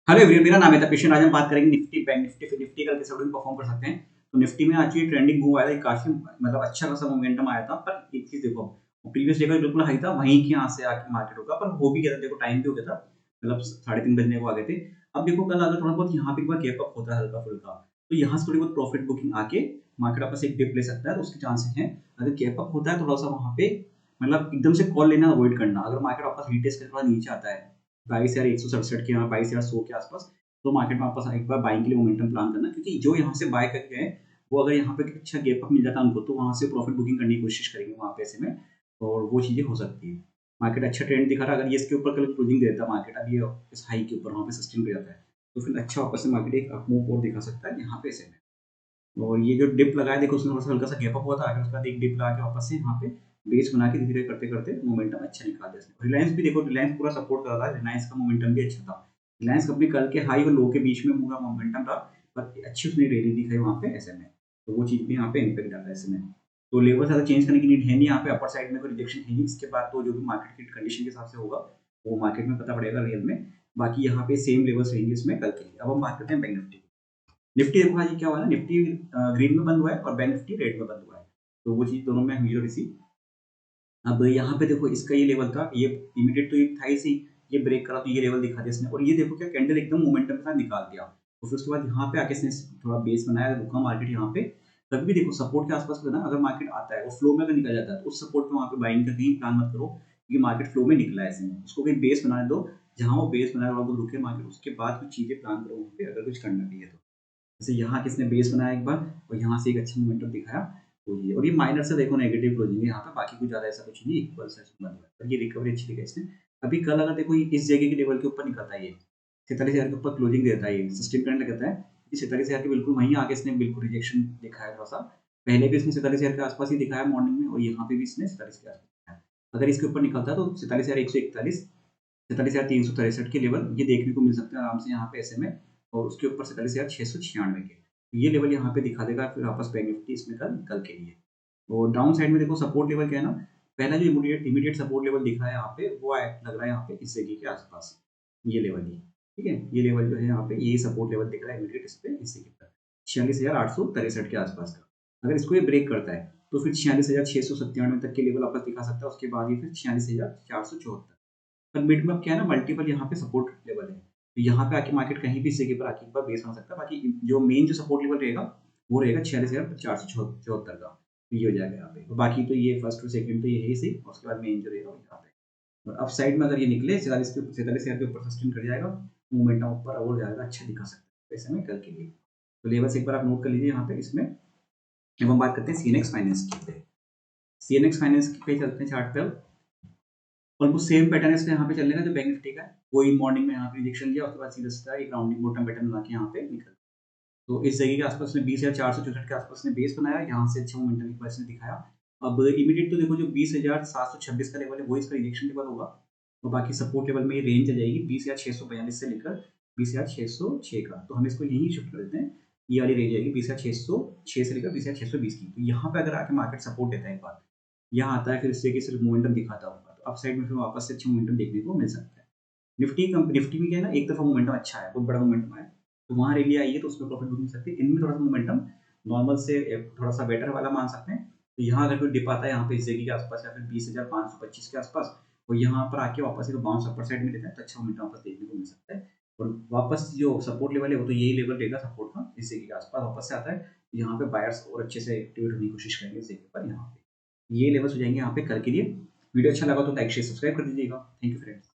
Hello everyone, मेरा नाम है तपेश। आज हम बात करेंगे निफ्टी, बैंक निफ्टी, फिर निफ्टी कल कैसे परफॉर्म कर सकते हैं। तो निफ्टी में आज ये ट्रेंडिंग मूव आया था, काफी मतलब अच्छा खासा मोमेंटम आया था। पर एक चीज देखो, प्रीवियस लेवल बिल्कुल हाई था, वहीं के यहाँ से आके मार्केट होगा, पर हो भी गया था। देखो टाइम भी हो गया था, मतलब 3:30 बजने को आ गए थे। अब देखो कल अगर थोड़ा बहुत यहाँ पे एक बार गैप अप होता है हल्का फुल्का, तो यहाँ से थोड़ी बहुत प्रॉफिट बुकिंग आके मार्केट आपस एक डिप ले सकता है, तो उसके चांसेस हैं। अगर गैप अप होता है थोड़ा सा वहाँ पे, मतलब एकदम से कॉल लेना अवॉइड करना। अगर मार्केट आपस रीटेस्ट करके थोड़ा नीचे आता है 22,167 के यहाँ, 22,100 के आसपास, तो मार्केट में वापस एक बार बाइंग के लिए मोमेंटम प्लान करना, क्योंकि जो यहाँ से बाय करके गए वो अगर यहाँ पे अच्छा गैप अप मिल जाता है उनको, तो वहाँ से प्रॉफिट बुकिंग करने की कोशिश करेंगे वहाँ पे ऐसे में, और वो चीज़ें हो सकती है। मार्केट अच्छा ट्रेंड दिखा रहा है, अगर ये इसके ऊपर कल क्लोजिंग देता है मार्केट, अब ये इस हाई के ऊपर वहाँ पे सस्टेन कर जाता है, तो फिर अच्छा वापस से मार्केट एक अप मूव और दिखा सकता है यहाँ पे ऐसे में। और ये जो डिप लगाया देखो, उसमें थोड़ा सा हल्का सा गैप अप हुआ था, आगे उसके बाद एक डिप लगा के वापस से यहाँ पे बेस बना के धीरे धीरे करते करते मोमेंटम अच्छा निकाल दिया इसने। रिलायंस भी देखो, रिलायंस पूरा सपोर्ट कर रहा था, रिलायंस का मोमेंटम भी अच्छा था। रिलायंस कंपनी कल के हाई और लो के बीच में पूरा मोमेंटम रहा, पर अच्छी उसने रैली दिखाई वहाँ पे ऐसे में, तो वो चीज़ भी यहाँ पे इम्पैक्ट डाला है ऐसे में। तो लेवल ज़्यादा चेंज करने की नीड है नहीं यहाँ पे, अपर साइड में कोई रिजेक्शन है नहीं। इसके बाद तो जो भी मार्केट की कंडीशन के हिसाब से होगा वो मार्केट में पता पड़ेगा रियल में। बाकी यहाँ पे सेम लेवल्स रहेंगे इसमें कल के लिए। अब हम बात करते हैं बैंक निफ्टी। निफ्टी देखो आज ये क्या हुआ ना, निफ्टी ग्रीन में बंद हुआ है और बैंक निफ्टी रेड में बंद हुआ है, तो वो चीज़ दोनों में हुई और इसी। अब यहाँ पे देखो इसका ये लेवल था, ये इमीडिएट तो ये था ही, ये ब्रेक करा तो ये लेवल दिखा दिया इसने, और ये देखो क्या कैंडल एकदम मोमेंटम के साथ निकाल दिया। और फिर उसके बाद यहाँ पे आके इसने थोड़ा बेस बनाया, रुका मार्केट यहाँ पे। तभी भी देखो सपोर्ट के आसपास ना अगर मार्केट आता है और फ्लो में अगर निकल जाता है, तो उस सपोर्ट में वहाँ पे बाइंग का कहीं प्लान मत करो, क्योंकि मार्केट फ्लो में निकला है ऐसे में। उसको कहीं बेस बनाने दो, जहाँ वो बेस बनाया वो रुके मार्केट, उसके बाद कुछ चीज़ें प्लान करो वहाँ पे, अगर कुछ करना भी है तो। जैसे यहाँ किसने बेस बनाया एक बार, और यहाँ से एक अच्छा मोमेंटम दिखाया, तो ये और ये माइनर से देखो नेगेटिव क्लोजिंग है यहाँ पे, बाकी कुछ ज़्यादा ऐसा कुछ नहीं, इक्वल से बंद हुआ है, पर ये रिकवरी अच्छी दिखाई इसने। अभी कल अगर देखो ये इस जगह के लेवल के ऊपर निकलता है, ये 47,000 के ऊपर क्लोजिंग देता है, ये सस्टेन करने लगता है, ये 47,000 के बिल्कुल वहीं आगे इसने बिल्कुल रिजेक्शन दिखाया थोड़ा सा। पहले भी इसने 47,000 के आसपास ही दिखाया मॉर्निंग में, और यहाँ पे भी इसने 47 के आसपास दिखाया। अगर इसके ऊपर निकलता है तो 47,141, 47,363 के लेवल ये देखने को मिल सकते हैं आराम से यहाँ पे ऐसे में, और उसके ऊपर 47,696 के ये लेवल यहाँ पे दिखा देगा फिर वापस बैंक निफ्टी इसमें कल के लिए। और डाउन साइड में देखो सपोर्ट लेवल क्या है ना, पहला जो इमीडिएट इमीडिएट सपोर्ट लेवल दिखा है यहाँ पे, वो लग रहा है यहाँ पे इस जगह के आसपास, ये लेवल ही। ठीक है, ये लेवल जो है यहाँ पे ये सपोर्ट लेवल दिख रहा है इमीडिएट इस पे, इस जगह पर 46,863 के आसपास का। अगर इसको ये ब्रेक करता है तो फिर 46,697 तक के लेवल वापस दिखा सकता है, उसके बाद ये फिर 46,474। पर मिड में अब क्या है ना, मल्टीपल यहाँ पे सपोर्ट लेवल है, तो यहाँ पे आके मार्केट कहीं भी इस जगह पर आके एक बार बेस बना सकता है। बाकी जो मेन जो सपोर्ट लेवल रहेगा वो रहेगा 46,474 का, तो ये हो जाएगा यहाँ पे। तो बाकी तो ये फर्स्ट और सेकंड तो ये है ही सही, और उसके बाद मेन जो रहेगा वो यहाँ पे। और अप साइड में अगर ये निकले 47,000 के ऊपर सस्टेन कर जाएगा, मोमेंटम ऊपर और जाएगा, अच्छा दिखा सकता है ऐसे में कल के लिए। तो लेवल्स एक बार आप नोट कर लीजिए यहाँ पे इसमें। अब हम बात करते हैं सीएनएक्स फाइनेंस की। सीएनएक्स फाइनेंस पे चलते हैं चार्ट पे। ऑलमोस्ट सेम पैटर्न है इसका यहाँ पे चलने का जो बैंक निफ्टी का है, वही मॉर्निंग में यहाँ पे रिजेक्शन लिया, उसके बाद सीधा सीधा एक राउंडिंग बॉटम पैटर्न बना के यहाँ पे निकल। तो इस जगह के आसपास में 20,464 के आसपास ने बेस बनाया, यहाँ से अच्छा मोमेंटम एक बार इसने दिखाया। अब इमीडिएट तो देखो जो 20,726 का लेवल है वो इसका रिजेक्शन लेवल होगा, और बाकी सपोर्ट लेवल में ये रेंज आ जाएगी 20,642 से लेकर 20,606 का, तो हम इसको यहीं शिफ्ट कर देते हैं। ये वाली रेंज आएगी 20,606 से लेकर 20,620 की। तो यहाँ पे अगर आके मार्केट सपोर्ट देता है एक बार, यहाँ आता है फिर इससे कि सिर्फ मोमेंटम दिखाता होगा, तो अप साइड में फिर वापस से अच्छा मोमेंटम देखने को मिल सकता है। निफ्टी में क्या है ना, एक तरफा मोमेंटम अच्छा है, बहुत बड़ा मोमेंटम है, तो वहाँ रैली आई है तो उसमें प्रॉफिट बुक मिल सकती है। इनमें थोड़ा सा मोमेंटम नॉर्मल से थोड़ा सा बेटर वाला मान सकते हैं। तो यहाँ अगर कोई डिप आता है यहाँ पे इस जगह के आसपास या फिर 20,525 के आसपास, और यहाँ पर आके वापस एक बाउंस अपर साइड में देता है, तो अच्छा मोमेंटम वापस देखने को मिल सकता है। और वापस जो सपोर्ट लेवल है वो तो यही लेवल रहेगा सपोर्ट का, इस जगह के आसपास वापस से आता है, तो यहाँ पे बायर्स और अच्छे से एक्टिवेट होने की कोशिश करेंगे इस जगह पर। यहाँ पे ये लेवल्स हो जाएंगे यहाँ पे कल के लिए। वीडियो अच्छा लगा तो लाइक शेयर सब्सक्राइब कर दीजिएगा। Thank you friends.